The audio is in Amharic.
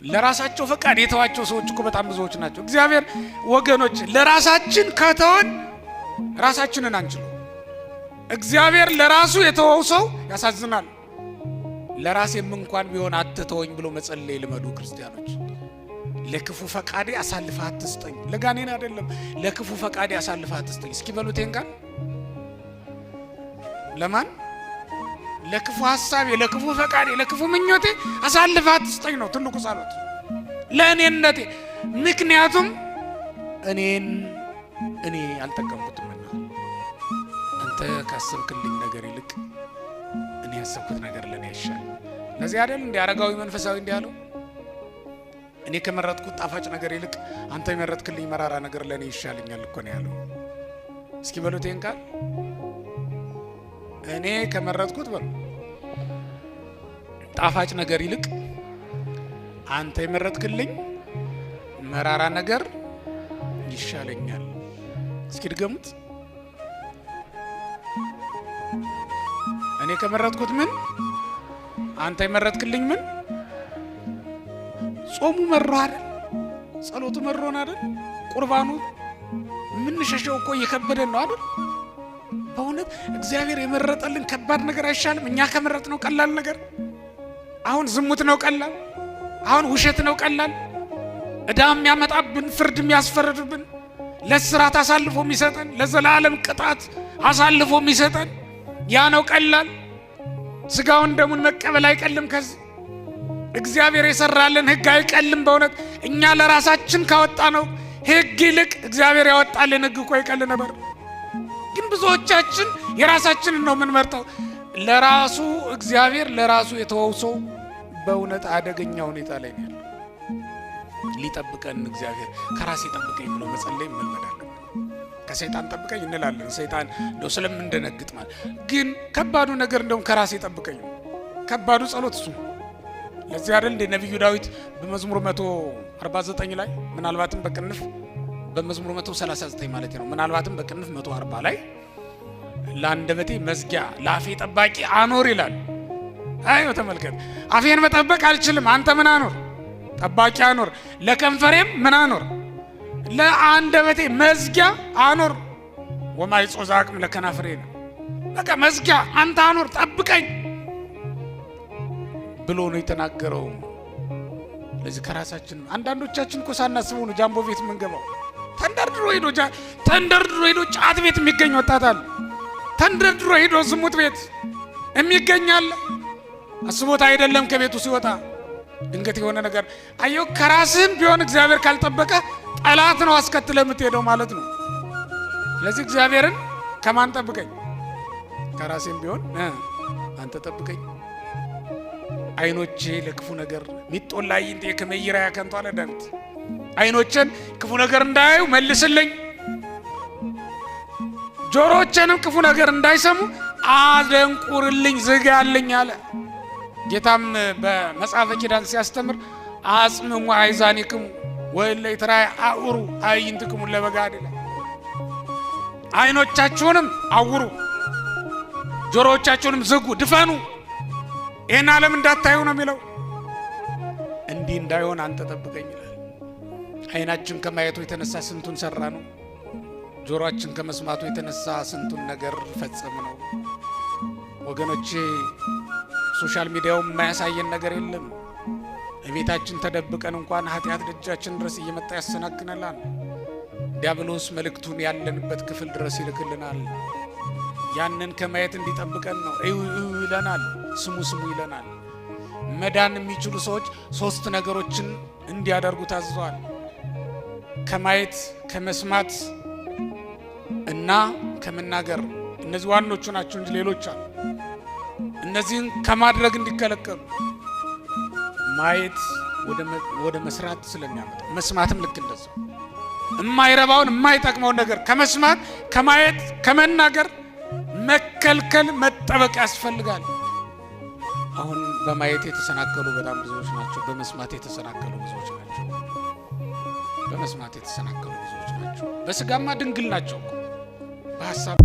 ለራሳቸው ፈቃድ የተዋቸው ሰዎች እኮ በጣም ብዙዎች ናቸው። እግዚአብሔር ወገኖች ለራሳችን ከተውን ራሳችንን አንችለው። እግዚአብሔር ለራሱ የተወው ሰው ያሳዝናል። ለራሴም እንኳን ቢሆን አትተወኝ ብሎ መጸለይ ልመዱ ክርስቲያኖች። ለክፉ ፈቃዴ አሳልፈህ አትስጠኝ፣ ለጋኔን አይደለም፣ ለክፉ ፈቃዴ አሳልፈህ አትስጠኝ። እስኪ በሉት እንኳን ለማን ለክፉ ሐሳቤ፣ ለክፉ ፈቃዴ፣ ለክፉ ምኞቴ አሳልፈህ አትስጠኝ ነው ትልቁ ጸሎት ለእኔነቴ። ምክንያቱም እኔ አልጠቀምኩትምና አንተ ካሰብክልኝ ነገር ይልቅ እኔ ያሰብኩት ነገር ለኔ ይሻል። ለዚህ አይደል እንደ አረጋዊ መንፈሳዊ እንደ ያለው እኔ ከመረጥኩት ጣፋጭ ነገር ይልቅ አንተ የመረጥክልኝ መራራ ነገር ለኔ ይሻልኛል እኮ ነው ያለው። እስኪ በሉት እንኳን እኔ ከመረጥኩት በሉ ጣፋጭ ነገር ይልቅ አንተ የመረጥክልኝ መራራ ነገር ይሻለኛል። እስኪ ድገሙት። እኔ ከመረጥኩት ምን አንተ የመረጥክልኝ ምን። ጾሙ መሮ አይደል? ጸሎቱ መሮን አይደል? ቁርባኑ ምን ሸሸው እኮ እየከበደን ነው አይደል? በእውነት እግዚአብሔር የመረጠልን ከባድ ነገር አይሻልም? እኛ ከመረጥነው ቀላል ነገር። አሁን ዝሙት ነው ቀላል፣ አሁን ውሸት ነው ቀላል፣ ዕዳ የሚያመጣብን፣ ፍርድ የሚያስፈርድብን፣ ለስራት አሳልፎ የሚሰጠን፣ ለዘላለም ቅጣት አሳልፎ የሚሰጠን ያ ነው ቀላል። ስጋውን ደሙን መቀበል አይቀልም። ከዚህ እግዚአብሔር የሰራልን ሕግ አይቀልም። በእውነት እኛ ለራሳችን ካወጣ ነው ሕግ ይልቅ እግዚአብሔር ያወጣልን ሕግ እኮ ይቀል ነበር። ግን ብዙዎቻችን የራሳችንን ነው የምንመርጠው። ለራሱ እግዚአብሔር ለራሱ የተወው ሰው በእውነት አደገኛ ሁኔታ ላይ ነው ያለው። ሊጠብቀን እግዚአብሔር ከራሴ ጠብቀኝ ብሎ መጸለይ መልመድ አለብን። ከሰይጣን ጠብቀኝ እንላለን። ሰይጣን እንደው ስለምንደነግጥ ማለት ግን ከባዱ ነገር እንደውም ከራሴ ጠብቀኝ ነው። ከባዱ ጸሎት እሱ ነው። ለዚህ አይደል እንደ ነብዩ ዳዊት በመዝሙር 149 ላይ ምናልባትም በቅንፍ በመዝሙር 139 ማለት ነው ምናልባትም በቅንፍ 140 ላይ ለአንደበቴ መዝጊያ ለአፌ ጠባቂ አኖር ይላል። አዮ ተመልከት፣ አፌን መጠበቅ አልችልም፣ አንተ ምን አኖር? ጠባቂ አኖር። ለከንፈሬም ምን አኖር? ለአንደበቴ መዝጊያ አኖር። ወማይጾዛ አቅም ለከናፍሬ ነው። በቃ መዝጊያ አንተ አኖር፣ ጠብቀኝ ብሎ ነው የተናገረው። ለዚህ ከራሳችን አንዳንዶቻችን እኮ ሳናስበው ነው ጃምቦ ቤት የምንገባው። ተንደርድሮ ሄዶ ጫት ቤት የሚገኝ ወጣት አለ። ተንደርድሮ ሄዶ ዝሙት ቤት የሚገኛል። አስቦታ አይደለም ከቤቱ ሲወጣ ድንገት የሆነ ነገር አየው። ከራስህም ቢሆን እግዚአብሔር ካልጠበቀ ጠላት ነው አስከትለ የምትሄደው ማለት ነው። ስለዚህ እግዚአብሔርን ከማን ጠብቀኝ? ከራሴም ቢሆን አንተ ጠብቀኝ። አይኖቼ ለክፉ ነገር ሚጦላይ እንደ ከመይራ ያከንቱ አለ ዳዊት። አይኖቼን ክፉ ነገር እንዳያዩ መልስልኝ፣ ጆሮቼንም ክፉ ነገር እንዳይሰሙ አደንቁርልኝ፣ ዝጋልኝ አለ። ጌታም በመጽሐፈ ኪዳን ሲያስተምር አጽምሙ አይዛኒክሙ ወለይ ተራይ አውሩ አይንትክሙ ለበጋድ ይላል። አይኖቻችሁንም አውሩ፣ ጆሮቻችሁንም ዝጉ፣ ድፈኑ፣ ይሄን ዓለም እንዳታዩ ነው የሚለው። እንዲህ እንዳይሆን አንተ ጠብቀኝ ይላል። አይናችን ከማየቱ የተነሳ ስንቱን ሰራ ነው። ጆሮአችን ከመስማቱ የተነሳ ስንቱን ነገር ፈጸም ነው። ወገኖቼ ሶሻል ሚዲያው የማያሳየን ነገር የለም። እቤታችን ተደብቀን እንኳን ኃጢአት ደጃችን ድረስ እየመጣ ያሰናክነናል። ዲያብሎስ መልእክቱን ያለንበት ክፍል ድረስ ይልክልናል። ያንን ከማየት እንዲጠብቀን ነው። እዩ ይለናል፣ ስሙ ይለናል። መዳን የሚችሉ ሰዎች 3 ነገሮችን እንዲያደርጉ ታዘዋል። ከማየት፣ ከመስማት እና ከመናገር። እነዚህ ዋኖቹ ናቸው እንጂ ሌሎች አሉ። እነዚህን ከማድረግ እንዲከለከሉ ማየት ወደ መስራት ስለሚያመጣ፣ መስማትም ልክ እንደዛው የማይረባውን የማይጠቅመውን ነገር ከመስማት ከማየት ከመናገር መከልከል መጠበቅ ያስፈልጋል። አሁን በማየት የተሰናከሉ በጣም ብዙዎች ናቸው። በመስማት የተሰናከሉ ብዙዎች ናቸው። በመስማት የተሰናከሉ ብዙዎች ናቸው። በስጋማ ድንግል ናቸው በሐሳብ